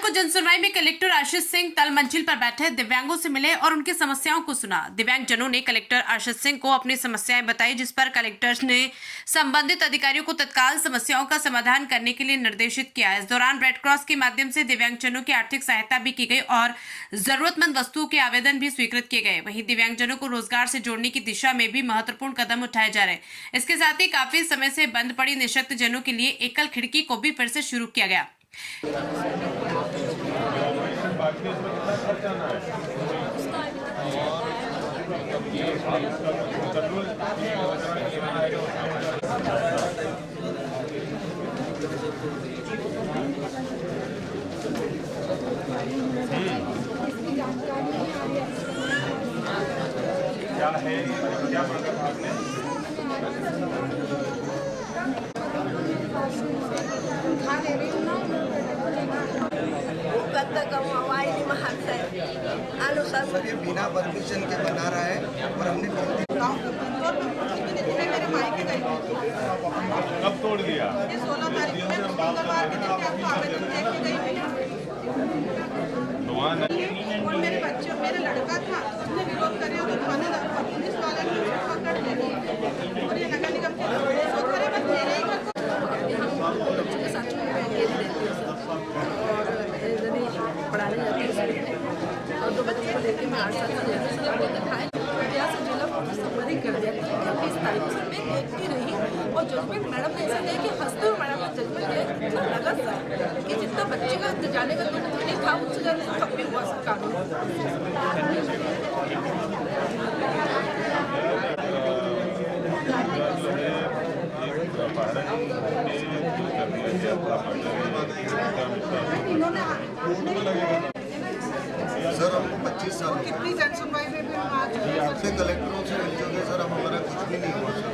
को जनसुनवाई में कलेक्टर आशीष सिंह तल मंजिल पर बैठे दिव्यांगों से मिले और उनकी समस्याओं को सुना। दिव्यांगजनों ने कलेक्टर आशीष सिंह को अपनी समस्याएं बताई, जिस पर कलेक्टर ने संबंधित अधिकारियों को तत्काल समस्याओं का समाधान करने के लिए निर्देशित किया। इस दौरान रेड क्रॉस के माध्यम से दिव्यांगजनों की आर्थिक सहायता भी की गई और जरूरतमंद वस्तुओं के आवेदन भी स्वीकृत किए गए। वहीं दिव्यांगजनों को रोजगार से जोड़ने की दिशा में भी महत्वपूर्ण कदम उठाए जा रहे हैं। इसके साथ ही काफी समय से बंद पड़ी निःशक्त जनों के लिए एकल खिड़की को भी फिर से शुरू किया गया। क्या है, क्या मांगा था आपने? सर ये बिना परमिशन के बना रहा है और हमने मेरे मायके गई कब तोड़ दिया? 16 तारीख में मंगलवार के दिन आपको आवेदन देके गई और मेरे बच्चे मेरा लड़का था, उसने विरोध करे तो थानेदार पुलिस वाले ने पकड़ ले और ये नगर निगम के विरोध करे बस मेरे ही घर बच्चों के साथ में पढ़ाने जाती है और 2 बच्चों को लेकर मैं 8 साल से दिखाए से जिला संबंधित कर दिया। 20 तारीख से मैं देखती रही और जजमेंट मैडम ने ऐसा दिया कि हंसते हुए मैडम ने जजमेंट दिया इतना लगा सर कि जितना बच्चे का जाने का दुख नहीं था उससे ज़्यादा तब भी हुआ सर कानून। सर हमको 25 साल कितनी जनसुनवाई में भी हम आज आपसे कलेक्टरों से मिल चुके सर, हम हमारा कुछ भी नहीं हुआ सर।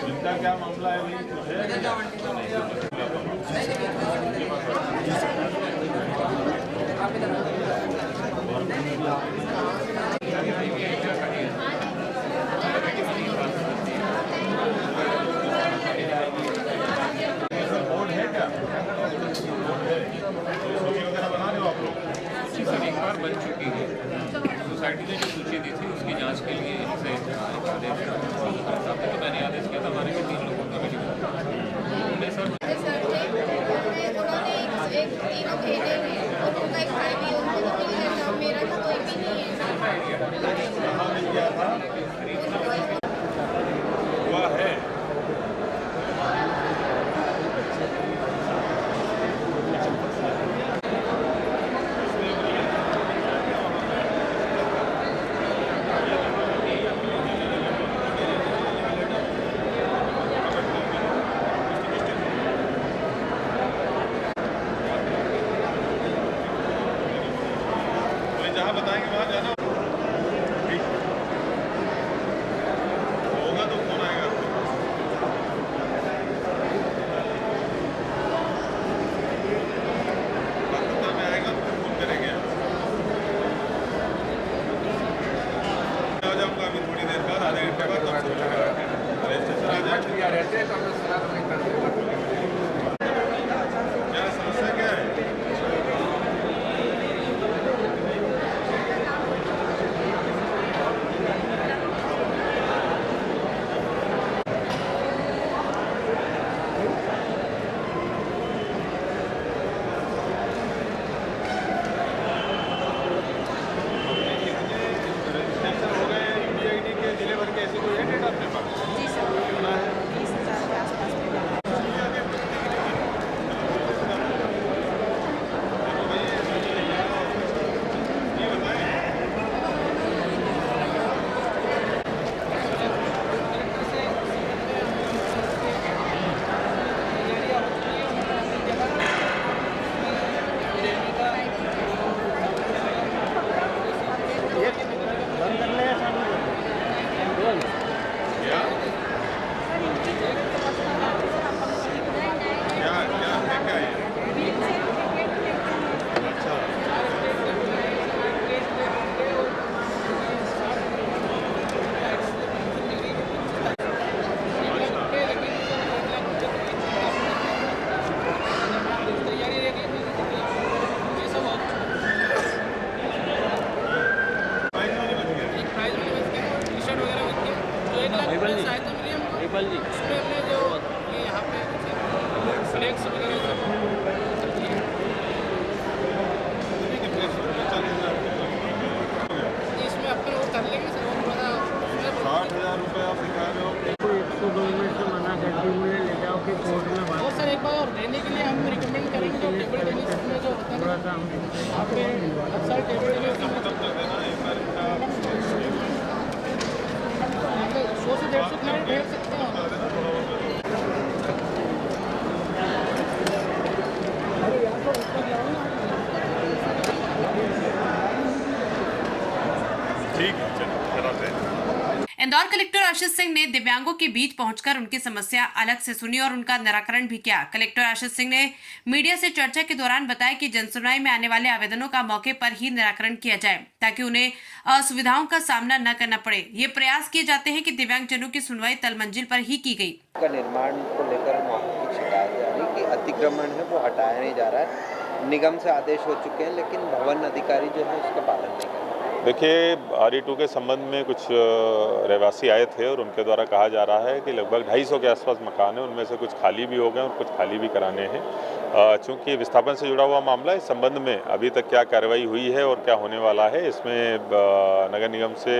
इनका क्या मामला है? बोर्ड है क्या? सर एक बार बन चुकी है। सोसाइटी ने जो सूची दी थी उसकी जांच के लिए इसे आदेश तो मैंने आदेश किया था हमारे भी 3 लोगों का मीटिंग उन्होंने सर उन्होंने एक तीनों भेजे हैं और उनका एक भाई भी उनको तो मिल गया था, मेरा तो कोई भी नहीं है। हुआ है जहाँ बताएंगे वहाँ जाना होगा तो फोन आएगा आपको। पता में आएगा तो फोन करेंगे। आ जाऊँगा अभी थोड़ी देर बाद, आधे घंटे बाद तब रजिस्ट्रेशन आ जाए। क्या समस्या क्या है? उसमें हमने जो ये यहाँ पे फ्लेक्स वगैरह सब इसमें अपन वो कर लेंगे सर, वो थोड़ा 60,000 रुपये आप दिखा रहे हो। 102 में से मना करती हुए ले जाओ कि कोर्ट में बात और सर एक बार और देने के लिए हम रिकमेंड करेंगे जो टेबल टेनिस में जो होता है थोड़ा सा वहाँ पे अक्सर टेबल टेनिस में 100 से 150 खिलाड़ी भेज सकते हैं। ठीक है, चलो कराते हैं। इंदौर कलेक्टर आशीष सिंह ने दिव्यांगों के बीच पहुंचकर उनकी समस्या अलग से सुनी और उनका निराकरण भी किया। कलेक्टर आशीष सिंह ने मीडिया से चर्चा के दौरान बताया कि जनसुनवाई में आने वाले आवेदनों का मौके पर ही निराकरण किया जाए ताकि उन्हें असुविधाओं का सामना न करना पड़े। ये प्रयास किए जाते हैं कि दिव्यांगजनों की सुनवाई तल मंजिल पर ही की गई। का निर्माण को लेकर मौखिक शिकायत जा रही कि अतिक्रमण है वो हटाया नहीं जा रहा है। निगम से आदेश हो चुके हैं लेकिन भवन अधिकारी जो है उसका पालन नहीं कर रहे। देखिए, RE2 के संबंध में कुछ रहवासी आए थे और उनके द्वारा कहा जा रहा है कि लगभग 250 के आसपास मकान हैं, उनमें से कुछ खाली भी हो गए और कुछ खाली भी कराने हैं। चूँकि विस्थापन से जुड़ा हुआ मामला, इस संबंध में अभी तक क्या कार्रवाई हुई है और क्या होने वाला है, इसमें नगर निगम से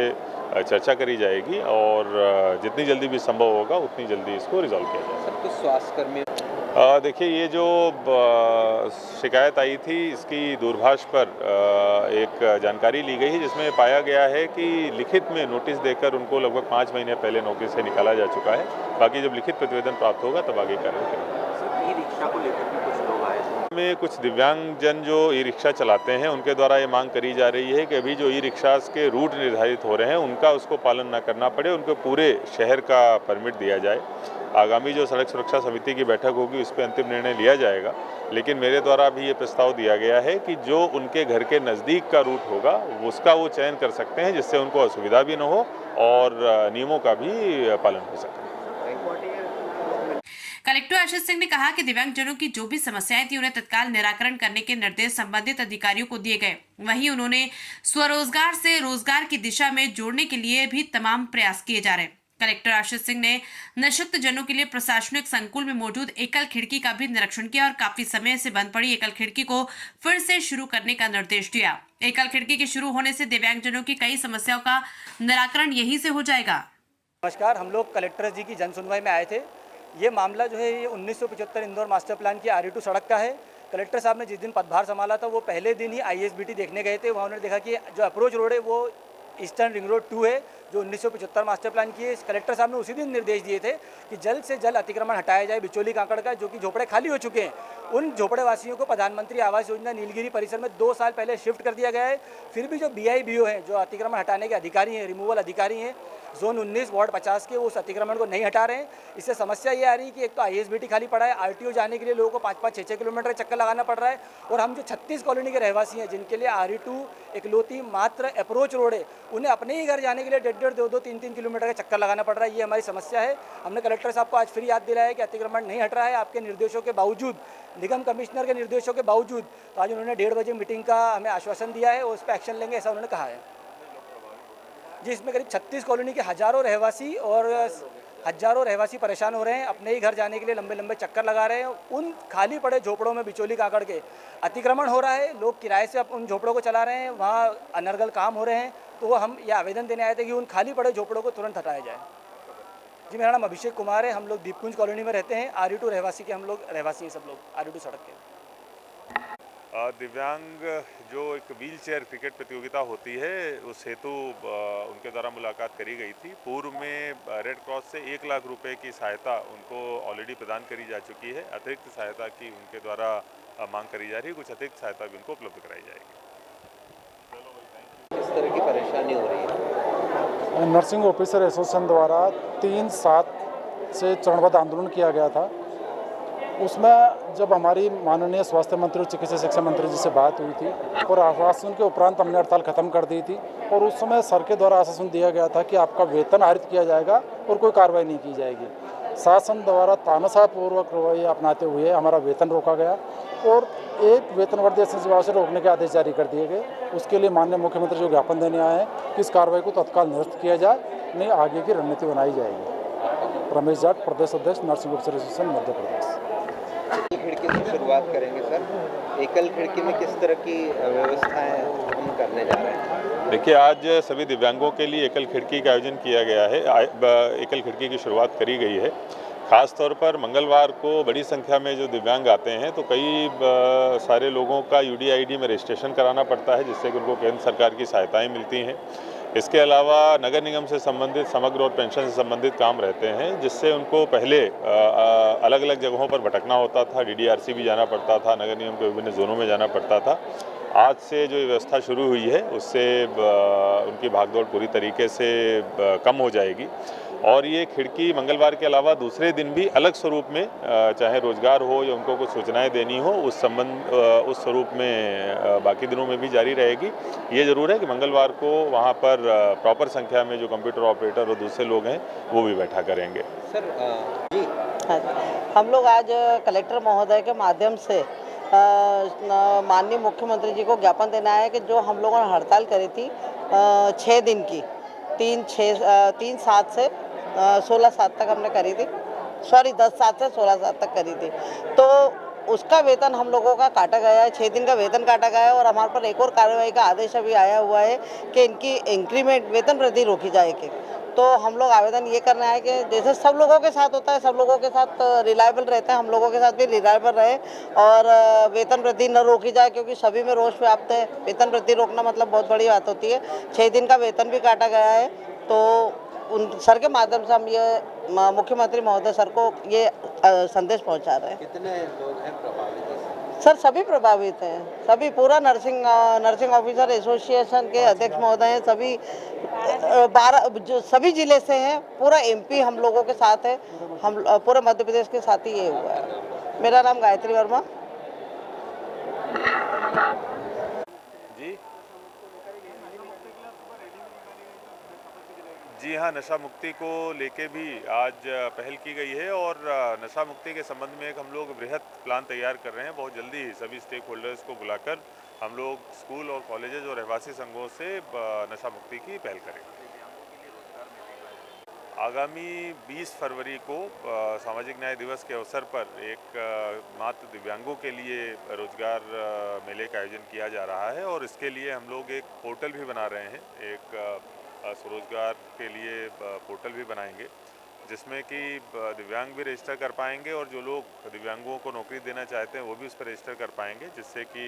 चर्चा करी जाएगी और जितनी जल्दी भी संभव होगा उतनी जल्दी इसको रिजॉल्व किया जाएगा। सर, कुछ स्वास्थ्यकर्मी देखिए, ये जो शिकायत आई थी इसकी दूरभाष पर एक जानकारी ली गई है जिसमें पाया गया है कि लिखित में नोटिस देकर उनको लगभग 5 महीने पहले नौकरी से निकाला जा चुका है। बाकी जब लिखित प्रतिवेदन प्राप्त होगा तब आगे कार्रवाई करेंगे। सर, ई-रिक्शा को लेकर भी कुछ लोग आए थे। में कुछ दिव्यांगजन जो ई-रिक्शा चलाते हैं उनके द्वारा ये मांग करी जा रही है कि अभी जो ई-रिक्शास के रूट निर्धारित हो रहे हैं उनका उसको पालन न करना पड़े, उनको पूरे शहर का परमिट दिया जाए। आगामी जो सड़क सुरक्षा समिति की बैठक होगी उस पर अंतिम निर्णय लिया जाएगा, लेकिन मेरे द्वारा भी ये प्रस्ताव दिया गया है कि जो उनके घर के नज़दीक का रूट होगा उसका वो चयन कर सकते हैं जिससे उनको असुविधा भी न हो और नियमों का भी पालन हो सके। कलेक्टर आशीष सिंह ने कहा कि दिव्यांगजनों की जो भी समस्याएं थी उन्हें तत्काल निराकरण करने के निर्देश संबंधित अधिकारियों को दिए गए। वहीं उन्होंने स्वरोजगार से रोजगार की दिशा में जोड़ने के लिए भी तमाम प्रयास किए जा रहे हैं। कलेक्टर आशीष सिंह ने निःशक्त जनों के लिए प्रशासनिक संकुल में मौजूद एकल खिड़की का भी निरीक्षण किया और काफी समय से बंद पड़ी एकल खिड़की को फिर से शुरू करने का निर्देश दिया। एकल खिड़की के शुरू होने से दिव्यांगजनों की कई समस्याओं का निराकरण यहीं से हो जाएगा। नमस्कार, हम लोग कलेक्टर जी की जन सुनवाई में आए थे। ये मामला जो है ये 1975 इंदौर मास्टर प्लान की RE2 सड़क का है। कलेक्टर साहब ने जिस दिन पदभार संभाला था वो पहले दिन ही ISBT देखने गए थे। वहाँ उन्होंने देखा कि जो अप्रोच रोड है वो ईस्टर्न रिंग रोड 2 है जो 1975 मास्टर प्लान की है। कलेक्टर साहब ने उसी दिन निर्देश दिए थे कि जल्द से जल्द अतिक्रमण हटाया जाए बिचौली काकड़ का, जो कि झोपड़े खाली हो चुके हैं। उन झोपड़े वासियों को प्रधानमंत्री आवास योजना नीलगिरी परिसर में 2 साल पहले शिफ्ट कर दिया गया है। फिर भी जो BIBO हैं, जो अतिक्रमण हटाने के अधिकारी हैं, रिमूवल अधिकारी हैं, जोन 19 वार्ड 50 के, वो उस अतिक्रमण को नहीं हटा रहे हैं। इससे समस्या ये आ रही है कि एक तो ISBT खाली पड़ा है, RTO जाने के लिए लोगों को 5-5, 6-6 किलोमीटर का चक्कर लगाना पड़ रहा है। और हम जो 36 कॉलोनी के रहवासी हैं जिनके लिए RE2 इकलौती मात्र अप्रोच रोड है, उन्हें अपने ही घर जाने के लिए 1.5, 2-2, 3-3 किलोमीटर का चक्कर लगाना पड़ रहा है। ये हमारी समस्या है। हमने कलेक्टर साहब को आज फिर याद दिलाया कि अतिक्रमण नहीं हट रहा है आपके निर्देशों के बावजूद, निगम कमिश्नर के निर्देशों के बावजूद। तो आज उन्होंने 1:30 बजे मीटिंग का हमें आश्वासन दिया है और उस पर एक्शन लेंगे ऐसा उन्होंने कहा है। जिसमें करीब 36 कॉलोनी के हज़ारों रहवासी परेशान हो रहे हैं, अपने ही घर जाने के लिए लंबे लंबे चक्कर लगा रहे हैं। उन खाली पड़े झोपड़ों में बिचौली काकड़ के अतिक्रमण हो रहा है, लोग किराए से उन झोपड़ों को चला रहे हैं, वहाँ अनर्गल काम हो रहे हैं। तो हम ये आवेदन देने आए थे कि उन खाली पड़े झोपड़ों को तुरंत हटाया जाए। जी, मेरा नाम अभिषेक कुमार है। हम लोग दीपकुंज कॉलोनी में रहते हैं। RE2 रहवासी के हम लोग रहवासी हैं, सब लोग RE2 सड़क के। दिव्यांग जो एक व्हील चेयर क्रिकेट प्रतियोगिता होती है उस हेतु उनके द्वारा मुलाकात करी गई थी। पूर्व में रेड क्रॉस से 1 लाख रुपए की सहायता उनको ऑलरेडी प्रदान करी जा चुकी है। अतिरिक्त सहायता की उनके द्वारा मांग करी जा रही है, कुछ अतिरिक्त सहायता भी उनको उपलब्ध कराई जाएगी। किस तरह की परेशानी हो रही है? नर्सिंग ऑफिसर एसोसिएशन द्वारा 3/7 से चरणबद्ध आंदोलन किया गया था। उसमें जब हमारी माननीय स्वास्थ्य मंत्री और चिकित्सा शिक्षा मंत्री जी से बात हुई थी और आश्वासन के उपरांत हमने हड़ताल खत्म कर दी थी और उस समय सर के द्वारा आश्वासन दिया गया था कि आपका वेतन आहरित किया जाएगा और कोई कार्रवाई नहीं की जाएगी। शासन द्वारा तानाशाहपूर्वक रवैया अपनाते हुए हमारा वेतन रोका गया और एक वेतन वर्दी सेवा से रोकने के आदेश जारी कर दिए गए। उसके लिए माननीय मुख्यमंत्री जो ज्ञापन देने आए हैं कि इस कार्रवाई को तत्काल निरस्त किया जाए, नहीं आगे की रणनीति बनाई जाएगी। रमेश जाट, प्रदेश अध्यक्ष nursing officer association Madhya Pradesh. खिड़की से शुरुआत करेंगे सर। एकल खिड़की में किस तरह की व्यवस्थाएं हम करने जा रहे हैं? देखिए, आज सभी दिव्यांगों के लिए एकल खिड़की का आयोजन किया गया है। एकल खिड़की की शुरुआत करी गई है। खास तौर पर मंगलवार को बड़ी संख्या में जो दिव्यांग आते हैं तो कई सारे लोगों का UDID में रजिस्ट्रेशन कराना पड़ता है, जिससे कि उनको केंद्र सरकार की सहायताएं मिलती हैं। इसके अलावा नगर निगम से संबंधित समग्र और पेंशन से संबंधित काम रहते हैं, जिससे उनको पहले अलग अलग जगहों पर भटकना होता था। DDRC भी जाना पड़ता था, नगर निगम के विभिन्न जोनों में जाना पड़ता था। आज से जो व्यवस्था शुरू हुई है उससे उनकी भागदौड़ पूरी तरीके से कम हो जाएगी और ये खिड़की मंगलवार के अलावा दूसरे दिन भी अलग स्वरूप में, चाहे रोजगार हो या उनको कुछ सूचनाएं देनी हो, उस स्वरूप में बाकी दिनों में भी जारी रहेगी। ये ज़रूर है कि मंगलवार को वहाँ पर प्रॉपर संख्या में जो कंप्यूटर ऑपरेटर और दूसरे लोग हैं वो भी बैठा करेंगे। सर जी, हम लोग आज कलेक्टर महोदय के माध्यम से माननीय मुख्यमंत्री जी को ज्ञापन देना है कि जो हम लोगों ने हड़ताल करी थी 6 दिन की, 3/7 से 16/7 तक हमने करी थी, 10/7 से 16/7 तक करी थी, तो उसका वेतन हम लोगों का काटा गया है। 6 दिन का वेतन काटा गया है और हमारे पर एक और कार्रवाई का आदेश अभी आया हुआ है कि इनकी इंक्रीमेंट वेतन वृद्धि रोकी जाएगी। तो हम लोग आवेदन ये करना है कि जैसे सब लोगों के साथ होता है, सब लोगों के साथ रिलायबल रहते हैं, हम लोगों के साथ भी रिलायबल रहे और वेतन वृद्धि न रोकी जाए, क्योंकि सभी में रोष व्याप्त है। वेतन वृद्धि रोकना मतलब बहुत बड़ी बात होती है। 6 दिन का वेतन भी काटा गया है, तो उन सर के माध्यम से हम ये मुख्यमंत्री महोदय सर को ये संदेश पहुंचा रहे हैं। कितने लोग हैं प्रभावित? सर सभी प्रभावित हैं, सभी पूरा नर्सिंग ऑफिसर एसोसिएशन के अध्यक्ष महोदय हैं, सभी 12 जो सभी जिले से हैं, पूरा MP हम लोगों के साथ है, हम पूरे मध्य प्रदेश के साथ ही ये हुआ है। मेरा नाम गायत्री वर्मा। जी हाँ, नशा मुक्ति को लेके भी आज पहल की गई है और नशा मुक्ति के संबंध में एक हम लोग बृहद प्लान तैयार कर रहे हैं। बहुत जल्दी ही सभी स्टेक होल्डर्स को बुलाकर हम लोग स्कूल और कॉलेजेस और रहवासी संघों से नशा मुक्ति की पहल करेंगे। आगामी 20 फरवरी को सामाजिक न्याय दिवस के अवसर पर एक मात्र दिव्यांगों के लिए रोजगार मेले का आयोजन किया जा रहा है और इसके लिए हम लोग एक पोर्टल भी बना रहे हैं। एक स्वरोजगार के लिए पोर्टल भी बनाएंगे, जिसमें कि दिव्यांग भी रजिस्टर कर पाएंगे और जो लोग दिव्यांगों को नौकरी देना चाहते हैं वो भी उस पर रजिस्टर कर पाएंगे, जिससे कि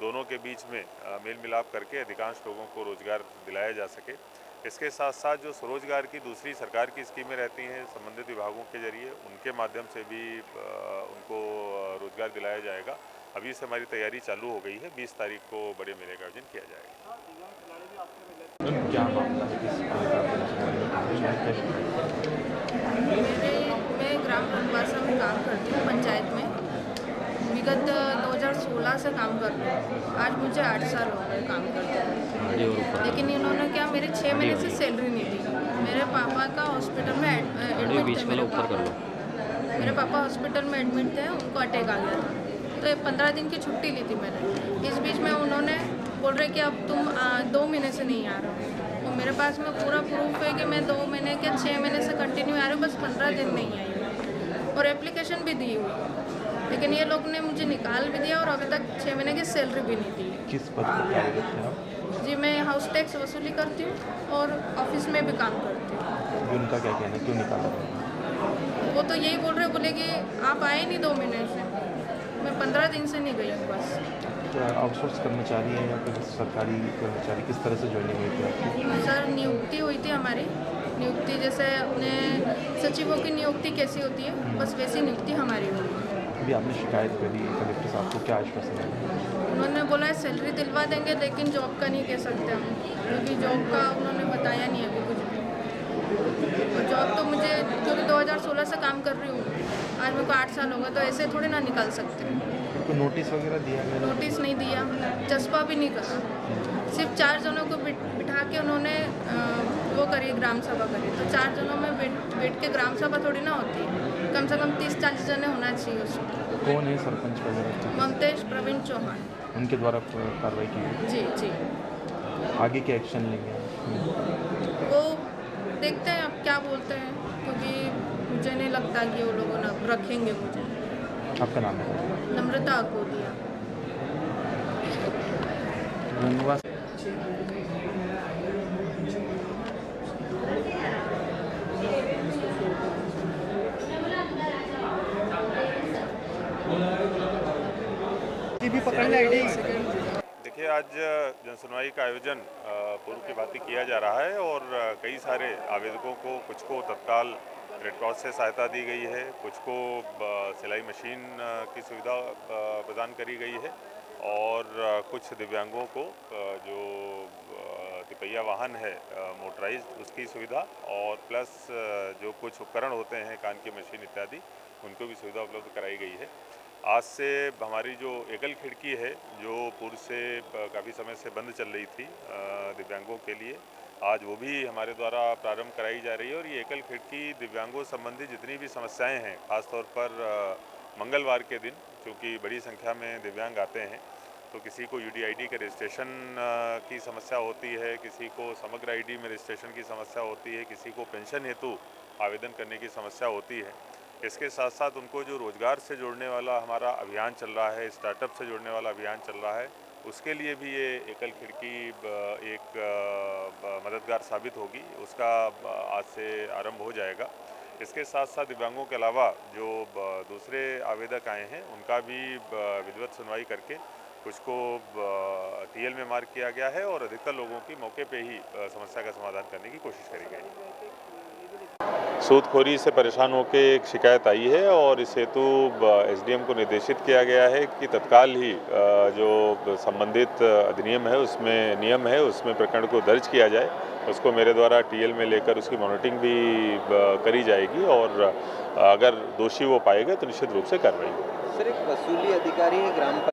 दोनों के बीच में मेल मिलाप करके अधिकांश लोगों को रोजगार दिलाया जा सके। इसके साथ साथ जो स्वरोजगार की दूसरी सरकार की स्कीमें रहती हैं संबंधित विभागों के जरिए, उनके माध्यम से भी उनको रोजगार दिलाया जाएगा। अभी से हमारी तैयारी चालू हो गई है। 20 तारीख को बड़े मेले का आयोजन किया जाएगा। क्या मामला है? मैं ग्राम वनवासा में काम करती हूँ, पंचायत में। विगत 2016 से काम कर रही हूँ। आज मुझे 8 साल हो गए काम करते हैं, लेकिन इन्होंने क्या मेरे 6 महीने से सैलरी नहीं दी। मेरे पापा का हॉस्पिटल में एडमिट थे। मेरे पापा हॉस्पिटल में एडमिट थे, उनको अटैक आ गया था, तो 15 दिन की छुट्टी ली थी मैंने। इस बीच में उन्होंने बोल रहे कि अब तुम 2 महीने से नहीं आ रहे हो। तो मेरे पास में पूरा प्रूफ है कि मैं 2 महीने के 6 महीने से कंटिन्यू आ रही हूँ, बस 15 दिन नहीं आई हूँ और एप्लीकेशन भी दी हुई, लेकिन ये लोग ने मुझे निकाल भी दिया और अभी तक 6 महीने की सैलरी भी नहीं दी। किस पद पर कार्यरत हैं आप? जी, मैं हाउस टैक्स वसूली करती हूँ और ऑफिस में भी काम करती हूँ। उनका क्या कहना है, क्यों निकाला? वो तो यही बोल रहे, बोले कि आप आए नहीं 2 महीने से। मैं 15 दिन से नहीं गई हूँ बस। आउटसोर्स कर्मचारी हैं या फिर सरकारी कर्मचारी? किस तरह से ज्वाइनिंग हुई थी आपकी? सर, नियुक्ति हुई थी हमारी। नियुक्ति जैसे अपने सचिवों की नियुक्ति कैसी होती है, बस वैसी नियुक्ति हमारी हुई। अभी आपने शिकायत करी कलेक्टर साहब को, क्या आश्वासन है? उन्होंने बोला है सैलरी दिलवा देंगे, लेकिन जॉब का नहीं कह सकते हम, क्योंकि जॉब का उन्होंने बताया नहीं अभी कुछ भी। और जॉब तो मुझे, क्योंकि 2016 से काम कर रही हूँ, आज मेरे को 8 साल हो गए, तो ऐसे थोड़ी ना निकाल सकते। तो नोटिस वगैरह दिया? नोटिस नहीं दिया, जज्बा भी नहीं करा। सिर्फ 4 जनों को बिठा के उन्होंने वो करी, ग्राम सभा करी। तो 4 जनों में बैठ के ग्राम सभा थोड़ी ना होती है, कम से कम 30-40 जने होना चाहिए उसमें। कौन है सरपंच वगैरह? ममतेश प्रवीण चौहान। उनके द्वारा कार्रवाई की? जी। आगे क्या एक्शन लेंगे? वो देखते हैं। क्या बोलते हैं, क्योंकि मुझे नहीं लगता कि वो लोगों ने रखेंगे मुझे। आपका नाम है? नम्रता अकोदिया। देखिए, आज जनसुनवाई का आयोजन पूर्व की भांति किया जा रहा है और कई सारे आवेदकों को, कुछ को तत्काल रेड क्रॉस से सहायता दी गई है, कुछ को सिलाई मशीन की सुविधा प्रदान करी गई है और कुछ दिव्यांगों को जो तिपहिया वाहन है मोटराइज्ड, उसकी सुविधा और प्लस जो कुछ उपकरण होते हैं, कान की मशीन इत्यादि, उनको भी सुविधा उपलब्ध कराई गई है। आज से हमारी जो एकल खिड़की है, जो पूर्व से काफ़ी समय से बंद चल रही थी दिव्यांगों के लिए, आज वो भी हमारे द्वारा प्रारंभ कराई जा रही है और ये एकल खिड़की दिव्यांगों संबंधी जितनी भी समस्याएं हैं, खासतौर पर मंगलवार के दिन, क्योंकि बड़ी संख्या में दिव्यांग आते हैं, तो किसी को UDID के रजिस्ट्रेशन की समस्या होती है, किसी को समग्र ID में रजिस्ट्रेशन की समस्या होती है, किसी को पेंशन हेतु आवेदन करने की समस्या होती है। इसके साथ साथ उनको जो रोज़गार से जोड़ने वाला हमारा अभियान चल रहा है, स्टार्टअप से जोड़ने वाला अभियान चल रहा है, उसके लिए भी ये एकल खिड़की एक मददगार साबित होगी। उसका आज से आरंभ हो जाएगा। इसके साथ साथ दिव्यांगों के अलावा जो दूसरे आवेदक आए हैं, उनका भी विधिवत सुनवाई करके कुछ को TL में मार्क किया गया है और अधिकतर लोगों की मौके पे ही समस्या का समाधान करने की कोशिश करी गई। सूदखोरी से परेशान होकर एक शिकायत आई है और इस हेतु SDM को निर्देशित किया गया है कि तत्काल ही जो संबंधित अधिनियम है, उसमें नियम है, उसमें प्रकरण को दर्ज किया जाए। उसको मेरे द्वारा TL में लेकर उसकी मॉनिटरिंग भी करी जाएगी और अगर दोषी वो पाएगा तो निश्चित रूप से कार्रवाई होगी। सर, एक वसूली अधिकारी है ग्राम